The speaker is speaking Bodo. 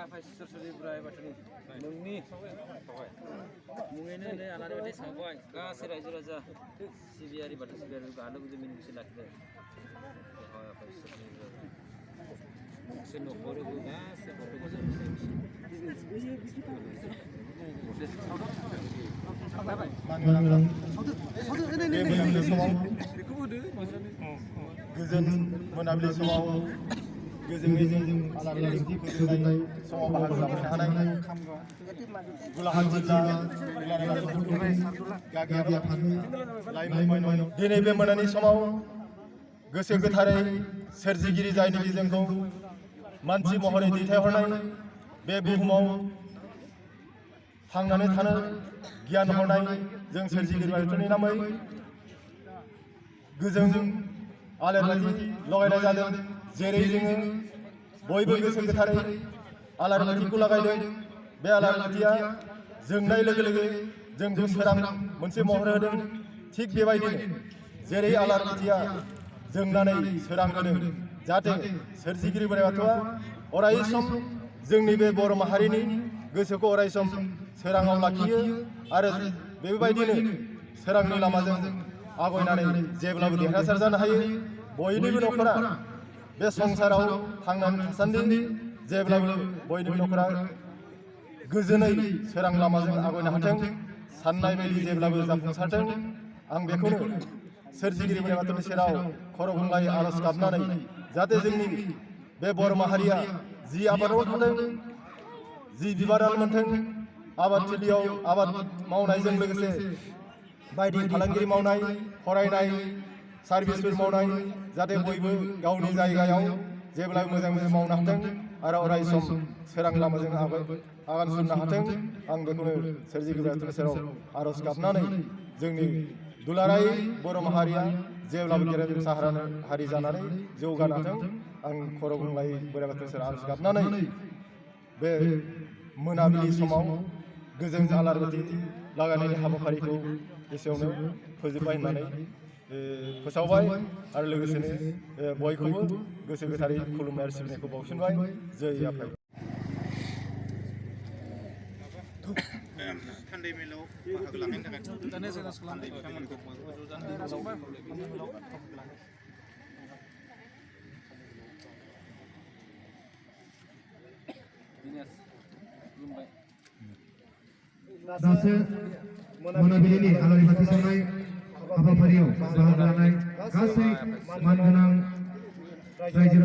आफाय सोरसोरि बुराय बाथौनि नोंनि मुङैनो नै आलारि बाथि सावबाय गासै रायजो राजा सिबियारि बाथौ सिबियारि गाहालो गुदि मिनिंसे लाखिदो आफाय सोरसोरि बुराय से न'खरबो गासै गथ' गोजोन मोनाबिलि समाव गोजोनै जों आलारि बाथि फोजोंनाय समाव बाहागो लाफैनो हानाय गलाघाट जिल्ला दिनै बे मोनानि समाव गोसो गोथारै सोरजिगिरि जायनिखि जोंखौ मानसि महरै दैथायहरनाय बे बुहुमाव थांनानै थानो गियान हरनाय जों सोरजिगिरि बाथौनि नामै गोजों आलारि बाथि लगायनाय जादों। जेरै जोङो बयबो गोसो गोथारै आलारि बाथिखौ लागायदों। बे आलारि बाथिया जोंनाय लोगो लोगो जोंखौ सोरां मोनसे महर होदों। थिग बेबायदिनो जेरै आलारि बाथिया जोंनानै सोरां होदों जाहाथे सोरजिगिरि बोराइ बाथौआ अराय सम जोंनि बे बर' माहारिनि गोसोखौ अराय सम सोराङाव लाखियो आरो बेबायदिनो सोरांनि लामाजों आवगायनानै जेब्लाबो देरहासार जानो हायो। बयनिबो न'खरा बे संसाराव थांनानै थासान्दि जेब्लाबो बयनिबो न'खरा गोजोनै सोरां लामाजों आवगायनो हाथों, साननाय बायदि जेब्लाबो जाफुंसारथों। आं बेखौनो सोरजिगिरि बोराइ बाथौनि सेराव खर' गंगायै आर'ज गाबनानै जाहाथे जोंनि बे बर' माहारिया जि आबादाव थादों, जि बिबारानो मोनथों, आबादथिलियाव आबाद मावनायजों लोगोसे बायदि फालांगिरि मावनाय, फरायनाय, सार्भिसफोर मावनाय जाहाथे बयबो गावनि जायगायाव जेब्लाबो मोजां मोजां मावनो हाथों आरो अराय सम सोरां लामाजों आगान सुरनो हाथों। आं बेखौनो सोरजिगिरि बाथौनि सेराव आर'ज गाबनानै जोंनि दुलाराय बर' माहारिया जेब्लाबो गेरेमसा हारि जानानै जौगानो हाथों। आं खर' गंगायै बोराइ बाथौनि सेराव आर'ज गाबनानै बे मोनाबिलि समाव गोजों आलारि बाथि लागायनायनि हाबाफारिखौ एसेयावनो फोजोबबाय होननानै फोसावबाय आरो लोगोसेनो बयखौबो गोसो गोथारै खुलुमनाय आरो सिबिनायखौ बावसिनबाय। जै आफाय। थान्दै मेलाव बाहागो लानायनि थाखाय थान्दै बिथांमोनखौ दासो मोनाबिलिनि आलारि बाथि सावनाय हाबाफारियाव बाहागो लानाय गासै मानगोनां रायजो